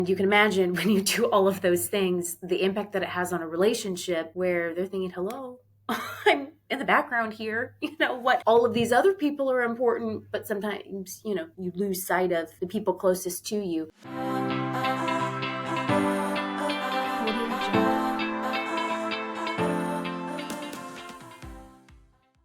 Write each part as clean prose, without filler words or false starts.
And you can imagine when you do all of those things, the impact that it has on a relationship where they're thinking, hello, I'm in the background here. What all of these other people are important, but sometimes, you lose sight of the people closest to you.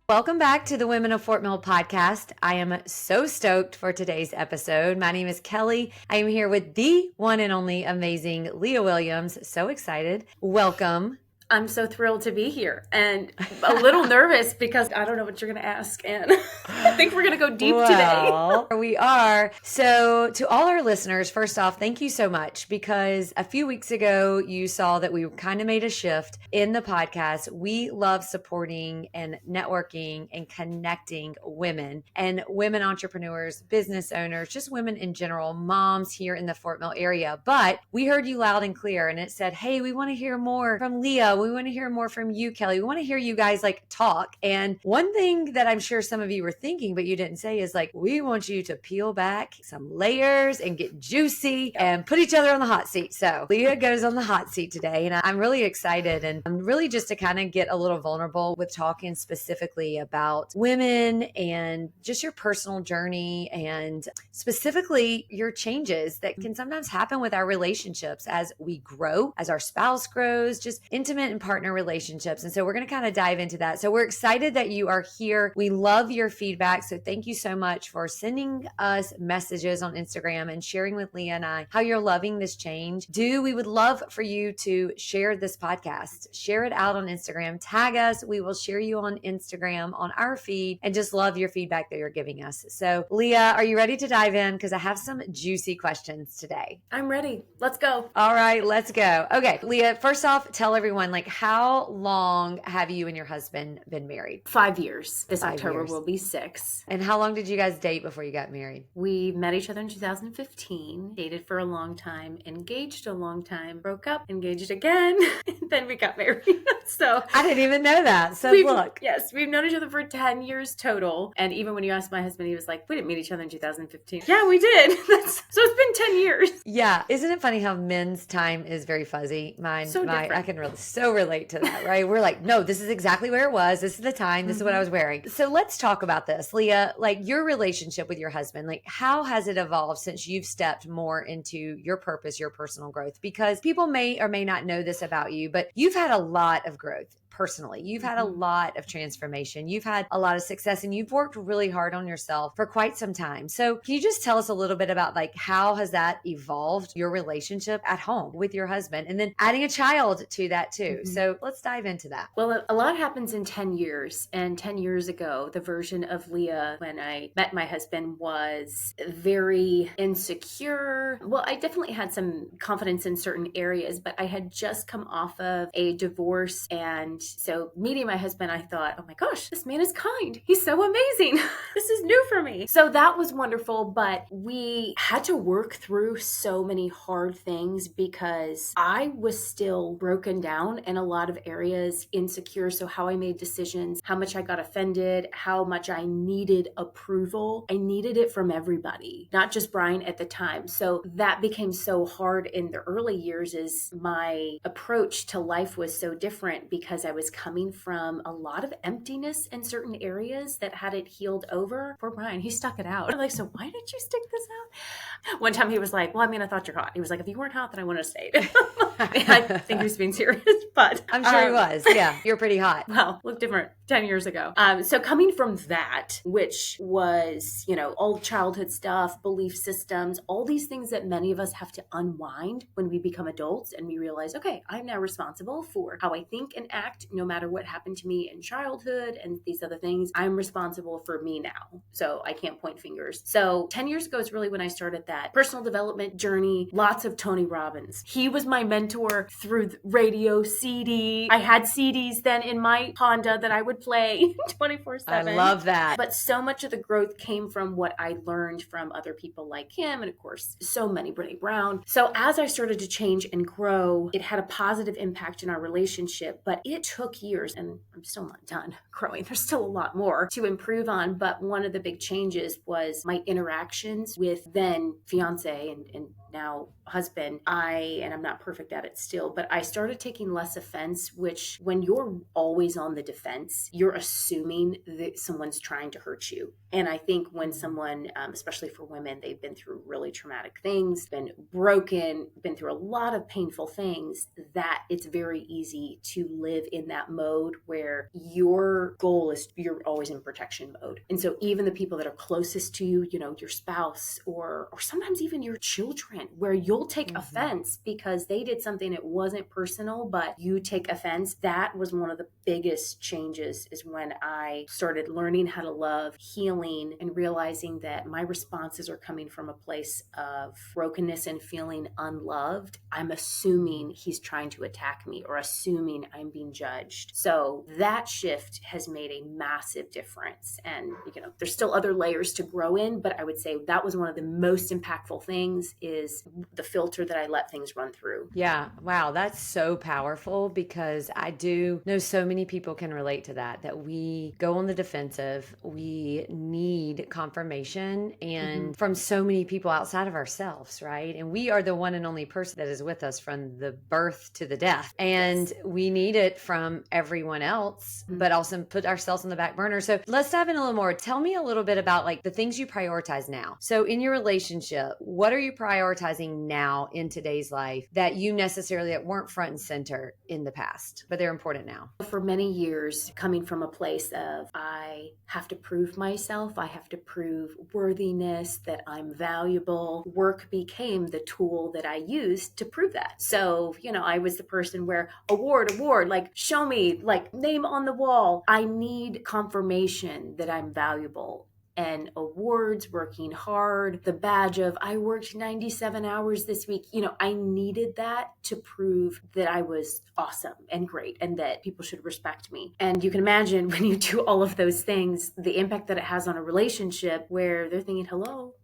Welcome back to the Women of Fort Mill podcast. I am so stoked for today's episode. My name is Kelly. I am here with the one and only amazing Leah Williams. So excited. Welcome. I'm so thrilled to be here and a little nervous because I don't know what you're going to ask. And I think we're going to go deep today. We are. So to all our listeners, first off, thank you so much, because a few weeks ago, you saw that we kind of made a shift in the podcast. We love supporting and networking and connecting women and women entrepreneurs, business owners, just women in general, moms here in the Fort Mill area. But we heard you loud and clear, and it said, hey, we want to hear more from Leah. We want to hear more from you, Kelly. We want to hear you guys talk. And one thing that I'm sure some of you were thinking, but you didn't say, is we want you to peel back some layers and get juicy and put each other on the hot seat. So Leah goes on the hot seat today, and I'm really excited. And I'm really just to kind of get a little vulnerable with talking specifically about women and just your personal journey and specifically your changes that can sometimes happen with our relationships as we grow, as our spouse grows, just intimate and partner relationships. And so we're going to kind of dive into that. So we're excited that you are here. We love your feedback. So thank you so much for sending us messages on Instagram and sharing with Leah and I how you're loving this change. We would love for you to share this podcast, share it out on Instagram, tag us. We will share you on Instagram on our feed, and just love your feedback that you're giving us. So Leah, are you ready to dive in? Because I have some juicy questions today. I'm ready. Let's go. All right, let's go. Okay, Leah, first off, tell everyone, how long have you and your husband been married? 5 years. This 5 October years. will be 6. And how long did you guys date before you got married? We met each other in 2015, dated for a long time, engaged a long time, broke up, engaged again, and then we got married. So I didn't even know that. So look. Yes, we've known each other for 10 years total. And even when you asked my husband, he was like, we didn't meet each other in 2015. Yeah, we did. So it's been 10 years. Yeah. Isn't it funny how men's time is very fuzzy? I can really relate to that, right? We're like, no, this is exactly where it was. This is the time. This is what I was wearing. So let's talk about this. Leah, your relationship with your husband, how has it evolved since you've stepped more into your purpose, your personal growth? Because people may or may not know this about you, but you've had a lot of growth. Personally, you've had a lot of transformation. You've had a lot of success, and you've worked really hard on yourself for quite some time. So can you just tell us a little bit about how has that evolved your relationship at home with your husband, and then adding a child to that too? So let's dive into that. Well, a lot happens in 10 years. And 10 years ago, the version of Leah when I met my husband was very insecure. Well, I definitely had some confidence in certain areas, but I had just come off of a divorce, and so meeting my husband, I thought, oh my gosh, this man is kind. He's so amazing. This is new for me. So that was wonderful, but we had to work through so many hard things because I was still broken down in a lot of areas, insecure. So how I made decisions, how much I got offended, how much I needed approval. I needed it from everybody, not just Brian at the time. So that became so hard in the early years. Is my approach to life was so different because I was coming from a lot of emptiness in certain areas that hadn't healed over. Poor Brian, he stuck it out. I'm like, so why did you stick this out? One time he was like, well, I thought you're hot. He was like, if you weren't hot, then I wouldn't have stayed. I think he was being serious, but I'm sure he was. Yeah, you're pretty hot. Well, looked different 10 years ago. So coming from that, which was, all childhood stuff, belief systems, all these things that many of us have to unwind when we become adults and we realize, okay, I'm now responsible for how I think and act, no matter what happened to me in childhood and these other things. I'm responsible for me now. So I can't point fingers. So 10 years ago is really when I started that personal development journey. Lots of Tony Robbins. He was my mentor through radio, CD. I had CDs then in my Honda that I would play 24/7. I love that. But so much of the growth came from what I learned from other people like him. And of course, so many, Brene Brown. So as I started to change and grow, it had a positive impact in our relationship, but it took years, and I'm still not done growing. There's still a lot more to improve on. But one of the big changes was my interactions with then fiance and now husband, and I'm not perfect at it still, but I started taking less offense, which when you're always on the defense, you're assuming that someone's trying to hurt you. And I think when someone, especially for women, they've been through really traumatic things, been broken, been through a lot of painful things, that it's very easy to live in that mode where your goal is you're always in protection mode. And so even the people that are closest to you, your spouse or sometimes even your children, where you'll take offense because they did something that wasn't personal, but you take offense. That was one of the biggest changes, is when I started learning how to love, healing, and realizing that my responses are coming from a place of brokenness and feeling unloved. I'm assuming he's trying to attack me or assuming I'm being judged. So that shift has made a massive difference. And, there's still other layers to grow in, but I would say that was one of the most impactful things, is the filter that I let things run through. Yeah. Wow. That's so powerful, because I do know so many people can relate to that we go on the defensive. We need confirmation and from so many people outside of ourselves, right? And we are the one and only person that is with us from the birth to the death. And we need it from everyone else, but also put ourselves on the back burner. So let's dive in a little more. Tell me a little bit about like the things you prioritize now. So in your relationship, what are you prioritizing now in today's life that you necessarily that weren't front and center in the past, but they're important now? For many years, coming from a place of I have to prove myself, I have to prove worthiness, that I'm valuable, work became the tool that I used to prove that. So, I was the person where award, like show me, like name on the wall. I need confirmation that I'm valuable. And awards, working hard, the badge of I worked 97 hours this week. I needed that to prove that I was awesome and great and that people should respect me. And you can imagine when you do all of those things, the impact that it has on a relationship where they're thinking, hello,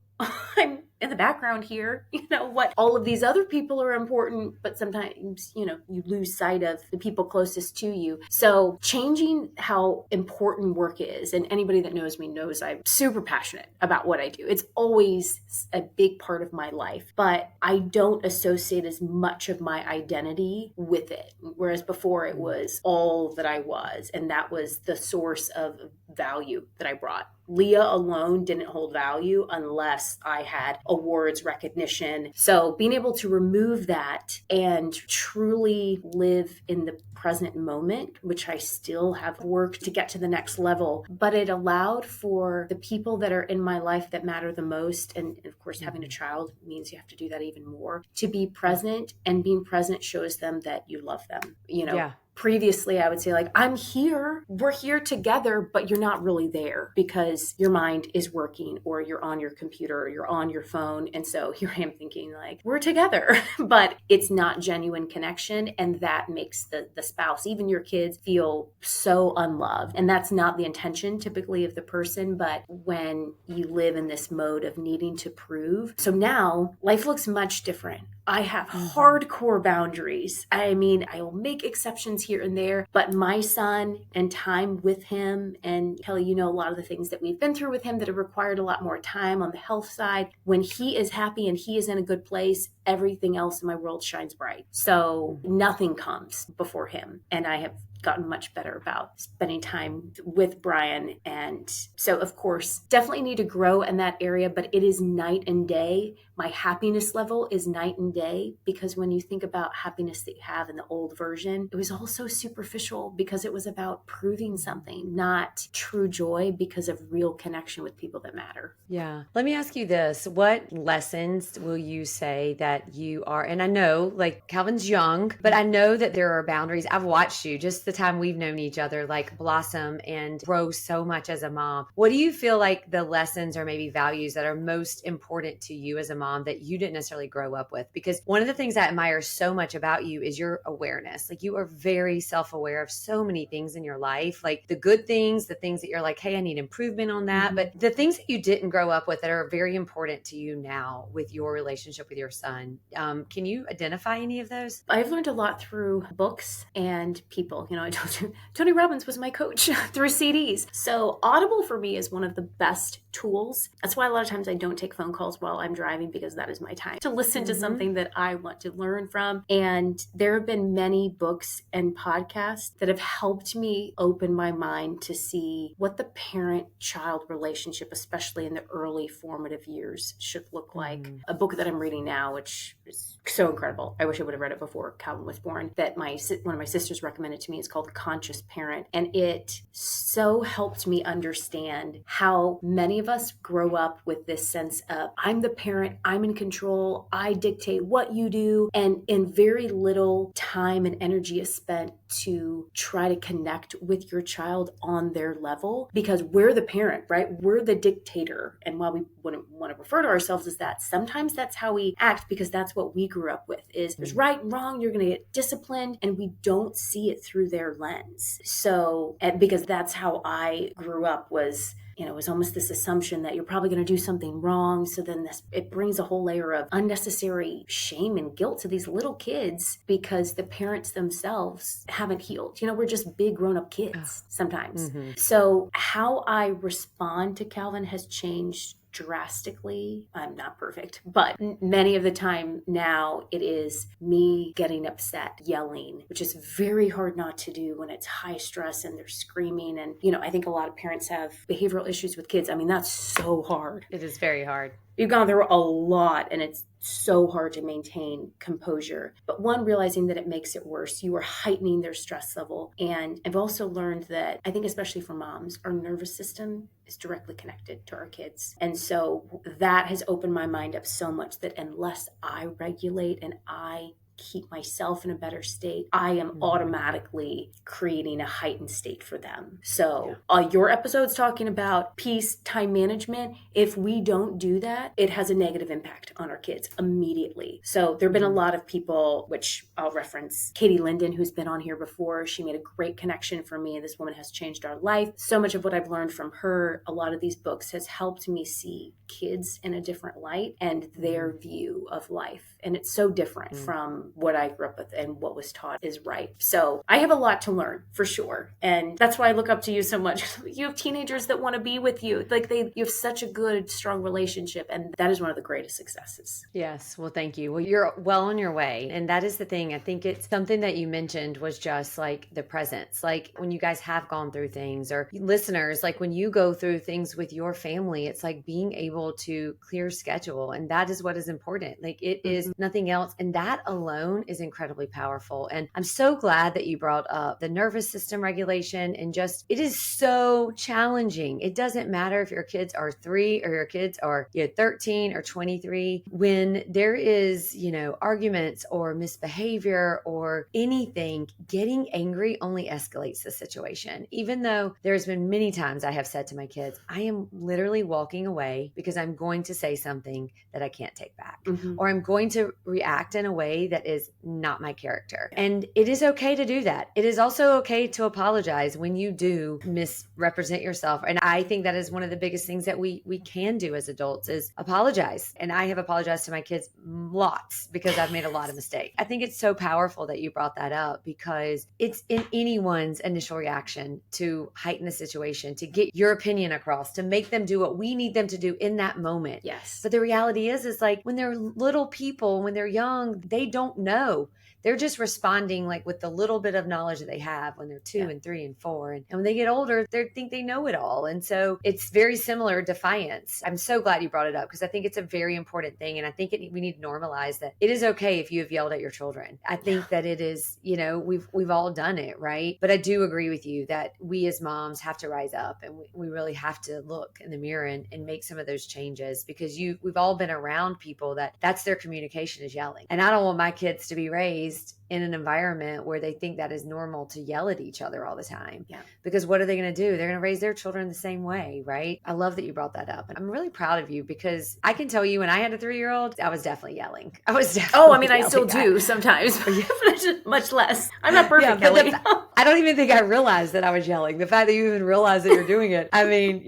I'm in the background here. What all of these other people are important, but sometimes, you lose sight of the people closest to you. So changing how important work is, and anybody that knows me knows I'm super passionate about what I do. It's always a big part of my life, but I don't associate as much of my identity with it. Whereas before it was all that I was, and that was the source of value that I brought. Leah alone didn't hold value unless I had awards, recognition. So being able to remove that and truly live in the present moment, which I still have work to get to the next level, but it allowed for the people that are in my life that matter the most. And of course, having a child means you have to do that even more, to be present, and being present shows them that you love them. Yeah. Previously, I would say like, I'm here, we're here together, but you're not really there because your mind is working, or you're on your computer, or you're on your phone. And so here I am thinking like, we're together, but it's not genuine connection. And that makes the spouse, even your kids, feel so unloved. And that's not the intention typically of the person, but when you live in this mode of needing to prove. So now life looks much different. I have hardcore boundaries. I mean, I will make exceptions here and there, but my son and time with him, and Kelly, a lot of the things that we've been through with him that have required a lot more time on the health side. When he is happy and he is in a good place, everything else in my world shines bright. So nothing comes before him. And I have gotten much better about spending time with Brian. And so, of course, definitely need to grow in that area, but it is night and day. My happiness level is night and day, because when you think about happiness that you have in the old version, it was all so superficial because it was about proving something, not true joy because of real connection with people that matter. Yeah. Let me ask you this. What lessons will you say that you are, and I know like Calvin's young, but I know that there are boundaries. I've watched you just the time we've known each other, like blossom and grow so much as a mom. What do you feel like the lessons or maybe values that are most important to you as a mom that you didn't necessarily grow up with? Because one of the things I admire so much about you is your awareness. Like you are very self-aware of so many things in your life, like the good things, the things that you're like, hey, I need improvement on that. But the things that you didn't grow up with that are very important to you now with your relationship with your son. one. Can you identify any of those? I've learned a lot through books and people. I told you Tony Robbins was my coach through CDs. So Audible for me is one of the best tools. That's why a lot of times I don't take phone calls while I'm driving, because that is my time to listen to something that I want to learn from. And there have been many books and podcasts that have helped me open my mind to see what the parent-child relationship, especially in the early formative years, should look like. A book that I'm reading now, which is so incredible. I wish I would have read it before Calvin was born, that one of my sisters recommended to me. Is called Conscious Parent. And it so helped me understand how many of us grow up with this sense of, I'm the parent, I'm in control, I dictate what you do. And very little time and energy is spent to try to connect with your child on their level, because we're the parent, right? We're the dictator. And while we wouldn't want to refer to ourselves as that, sometimes that's how we act, because that's what we grew up with, is there's right and wrong, you're going to get disciplined, and we don't see it through their lens. So, because that's how I grew up, was it was almost this assumption that you're probably going to do something wrong. So then it brings a whole layer of unnecessary shame and guilt to these little kids, because the parents themselves haven't healed. We're just big grown-up kids sometimes. So how I respond to Calvin has changed drastically. I'm not perfect, but many of the time now it is me getting upset, yelling, which is very hard not to do when it's high stress and they're screaming. And, I think a lot of parents have behavioral issues with kids. I mean, that's so hard. It is very hard. You've gone through a lot, and it's so hard to maintain composure. But one, realizing that it makes it worse. You are heightening their stress level. And I've also learned that, I think especially for moms, our nervous system is directly connected to our kids. And so that has opened my mind up so much that unless I regulate and I keep myself in a better state, I am automatically creating a heightened state for them. So your episode's talking about peace, time management. If we don't do that, it has a negative impact on our kids immediately. So there have been a lot of people, which I'll reference Katie Linden, who's been on here before. She made a great connection for me. This woman has changed our life. So much of what I've learned from her, a lot of these books, has helped me see kids in a different light and their view of life. And it's so different from what I grew up with and what was taught is right. So I have a lot to learn for sure. And that's why I look up to you so much. You have teenagers that want to be with you. You have such a good, strong relationship. And that is one of the greatest successes. Yes. Well, thank you. Well, you're well on your way. And that is the thing. I think it's something that you mentioned was just like the presence. Like when you guys have gone through things, or listeners, like when you go through things with your family, it's like being able to clear schedule. And that is what is important. Like it is nothing else. And that alone is incredibly powerful. And I'm so glad that you brought up the nervous system regulation, and just, it is so challenging. It doesn't matter if your kids are 3 or your kids are 13 or 23. When there is, arguments or misbehavior or anything, getting angry only escalates the situation. Even though there's been many times I have said to my kids, I am literally walking away because I'm going to say something that I can't take back, or I'm going to react in a way that is not my character. And it is okay to do that. It is also okay to apologize when you do misrepresent yourself. And I think that is one of the biggest things that we can do as adults is apologize. And I have apologized to my kids lots because I've made a lot of mistakes. I think it's so powerful that you brought that up, because it's in anyone's initial reaction to heighten the situation, to get your opinion across, to make them do what we need them to do in that moment. Yes. But the reality is like when they're little people, when they're young, they don't know. They're just responding like with the little bit of knowledge that they have when they're 2 and 3 and 4. And when they get older, they think they know it all. And so it's very similar defiance. I'm so glad you brought it up, because I think it's a very important thing. And I think we need to normalize that it is okay if you have yelled at your children. I think that it is, we've all done it, right? But I do agree with you that we as moms have to rise up, and we really have to look in the mirror and make some of those changes, because we've all been around people that's their communication is yelling. And I don't want my kids to be raised in an environment where they think that is normal to yell at each other all the time. Yeah. Because what are they going to do? They're going to raise their children the same way, right? I love that you brought that up. And I'm really proud of you because I can tell you when I had a 3-year-old, I was definitely yelling. Oh, I mean, I still do sometimes, but much less. I'm not perfect, Kelly. I don't even think I realized that I was yelling. The fact that you even realize that you're doing it, I mean,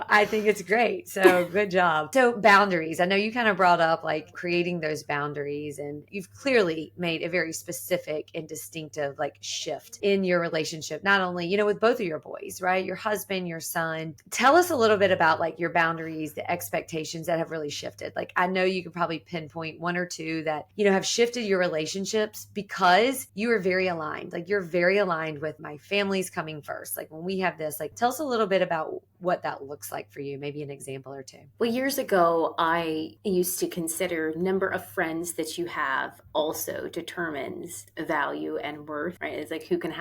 I think it's great. So good job. So boundaries. I know you kind of brought up like creating those boundaries, and you've clearly made a very specific and distinctive like shift in your relationship, not only, with both of your boys, right? Your husband, your son. Tell us a little bit about like your boundaries, the expectations that have really shifted. Like I know you could probably pinpoint one or two that, have shifted your relationships because you are very aligned. Like you're very aligned with my family's coming first. Like when we have this, like tell us a little bit about what that looks like for you, maybe an example or two. Well, years ago, I used to consider number of friends that you have also determines value and worth, right? It's like who can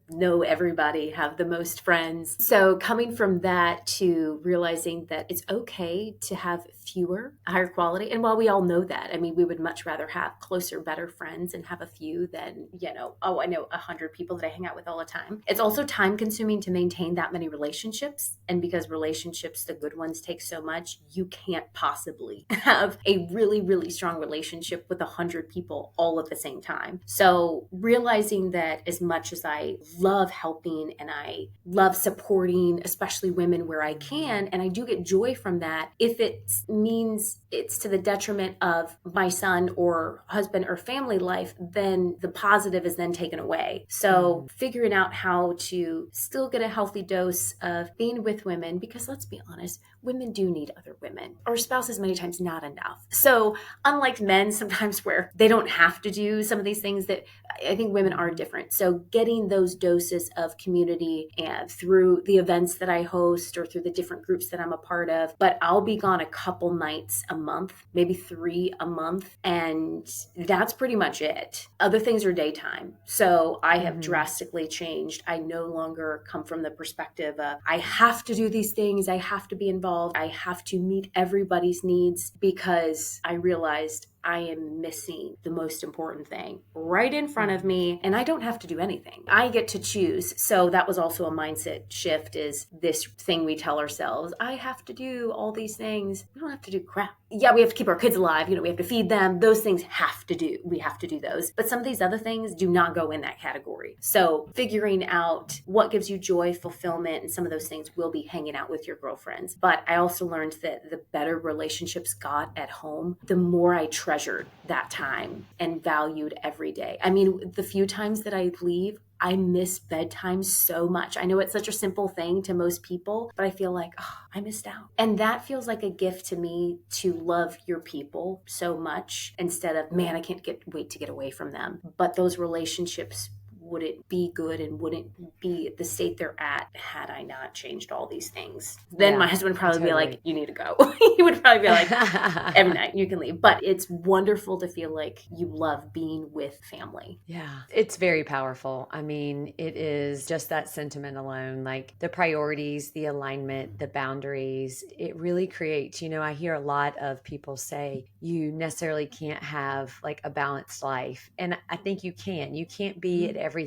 know everybody, have the most friends. So coming from that to realizing that it's okay to have fewer, higher quality. And while we all know that, I mean, we would much rather have closer, better friends and have a few than, I know 100 people that I hang out with all the time. It's also time consuming to maintain that many relationships. And because relationships, the good ones, take so much, you can't possibly have a really, really strong relationship with 100 people all at the same time. So realizing that as much as I love helping and I love supporting, especially women where I can, and I do get joy from that, if it means it's to the detriment of my son or husband or family life, then the positive is then taken away. So figuring out how to still get a healthy dose of being with women, because let's be honest, women do need other women. Our spouses many times not enough. So unlike men sometimes where they don't have to do some of these things, that I think women are different. So getting those doses of community and through the events that I host or through the different groups that I'm a part of, but I'll be gone a couple nights a month, maybe 3 a month. And that's pretty much it. Other things are daytime. So I have drastically changed. I no longer come from the perspective of I have to do these things. I have to be involved. I have to meet everybody's needs, because I realized I am missing the most important thing right in front of me, and I don't have to do anything. I get to choose. So that was also a mindset shift, is this thing we tell ourselves, I have to do all these things. We don't have to do crap. Yeah, we have to keep our kids alive. We have to feed them. Those things we have to do those. But some of these other things do not go in that category. So figuring out what gives you joy, fulfillment, and some of those things will be hanging out with your girlfriends. But I also learned that the better relationships got at home, the more I treasured that time and valued every day. I mean, the few times that I leave, I miss bedtime so much. I know it's such a simple thing to most people, but I feel like, I missed out. And that feels like a gift to me, to love your people so much instead of, man, I can't wait to get away from them. But those relationships wouldn't be good and wouldn't be the state they're at had I not changed all these things. Then my husband would probably be like, you need to go. He would probably be like, every night you can leave. But it's wonderful to feel like you love being with family. Yeah, it's very powerful. I mean, it is just that sentiment alone, like the priorities, the alignment, the boundaries, it really creates, I hear a lot of people say you necessarily can't have like a balanced life. And I think you can. You can't be at everything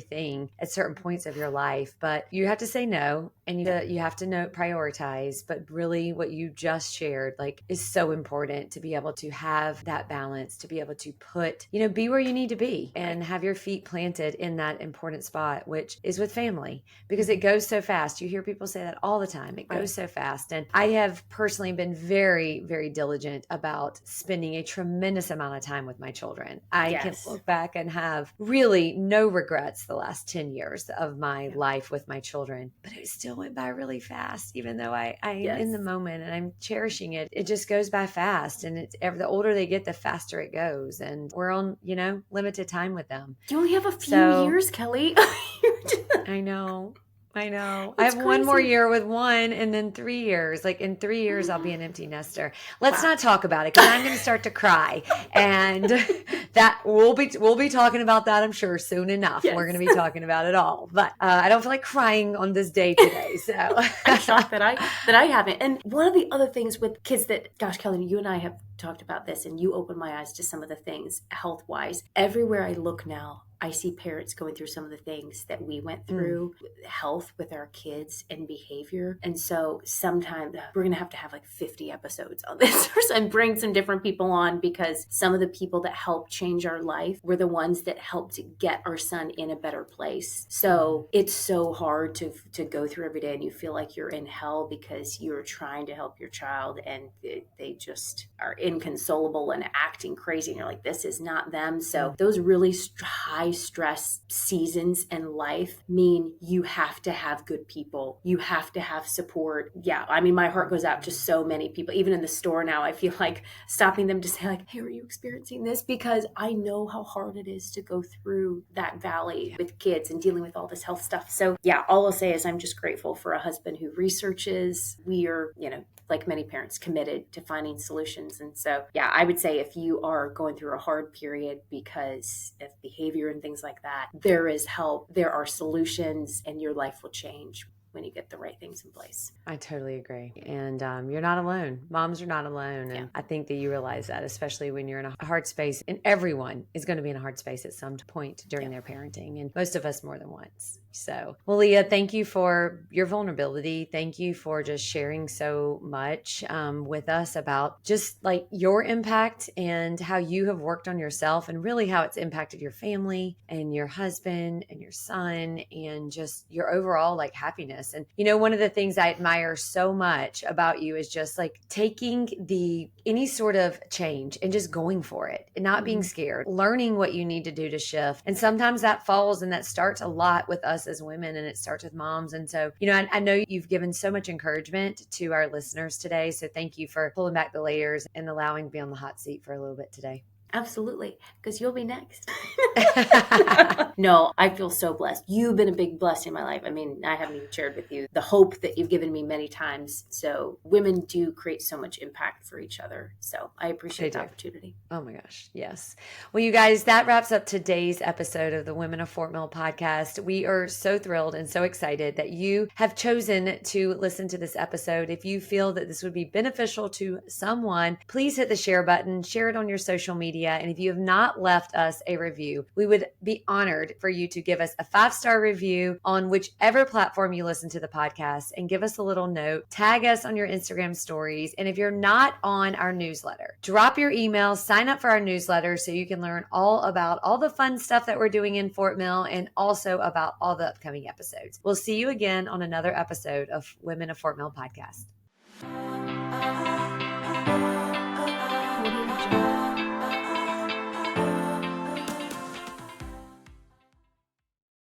at certain points of your life, but you have to say no, and you have to prioritize. But really what you just shared like is so important, to be able to have that balance, to be able to put, be where you need to be and have your feet planted in that important spot, which is with family, because it goes so fast. You hear people say that all the time. It goes so fast. And I have personally been very, very diligent about spending a tremendous amount of time with my children. I can look back and have really no regrets the last 10 years of my life with my children, but it still went by really fast, even though I am in the moment and I'm cherishing it. It just goes by fast, and the older they get, the faster it goes, and we're on, limited time with them. You only have a few years, Kelly. I know. I have crazy. 1 more year with one, and then 3 years. Like in 3 years, I'll be an empty nester. Let's not talk about it, because I'm going to start to cry, and that we'll be talking about that, I'm sure, soon enough. Yes. We're going to be talking about it all, but I don't feel like crying on this day today. So I'm shocked that I haven't. And one of the other things with kids that, gosh, Kelly, you and I have talked about this, and you opened my eyes to some of the things health-wise. Everywhere I look now, I see parents going through some of the things that we went through, health with our kids and behavior. And so sometimes we're going to have like 50 episodes on this and bring some different people on, because some of the people that helped change our life were the ones that helped get our son in a better place. So it's so hard to go through every day and you feel like you're in hell because you're trying to help your child and they just are inconsolable and acting crazy. And you're like, this is not them. So those really high stress seasons in life mean you have to have good people. You have to have support. Yeah. I mean, my heart goes out to so many people. Even in the store now, I feel like stopping them to say like, hey, are you experiencing this? Because I know how hard it is to go through that valley with kids and dealing with all this health stuff. So yeah, all I'll say is I'm just grateful for a husband who researches. We are, like many parents, committed to finding solutions. And so, yeah, I would say if you are going through a hard period because of behavior and things like that, there is help, there are solutions, and your life will change when you get the right things in place. I totally agree. And you're not alone. Moms are not alone. And I think that you realize that, especially when you're in a hard space, and everyone is going to be in a hard space at some point during their parenting, and most of us more than once. So, well, Leah, thank you for your vulnerability. Thank you for just sharing so much with us about just like your impact and how you have worked on yourself and really how it's impacted your family and your husband and your son and just your overall like happiness. And, one of the things I admire so much about you is just like taking any sort of change and just going for it and not being scared, learning what you need to do to shift. And sometimes that falls and that starts a lot with us as women, and it starts with moms. And so, I know you've given so much encouragement to our listeners today. So thank you for pulling back the layers and allowing to be on the hot seat for a little bit today. Absolutely, because you'll be next. No, I feel so blessed. You've been a big blessing in my life. I mean, I haven't even shared with you the hope that you've given me many times. So women do create so much impact for each other. So I appreciate the opportunity. Oh my gosh. Yes. Well, you guys, that wraps up today's episode of the Women of Fort Mill podcast. We are so thrilled and so excited that you have chosen to listen to this episode. If you feel that this would be beneficial to someone, please hit the share button, share it on your social media. And if you have not left us a review, we would be honored for you to give us a 5-star review on whichever platform you listen to the podcast, and give us a little note, tag us on your Instagram stories. And if you're not on our newsletter, drop your email, sign up for our newsletter so you can learn all about all the fun stuff that we're doing in Fort Mill and also about all the upcoming episodes. We'll see you again on another episode of Women of Fort Mill podcast.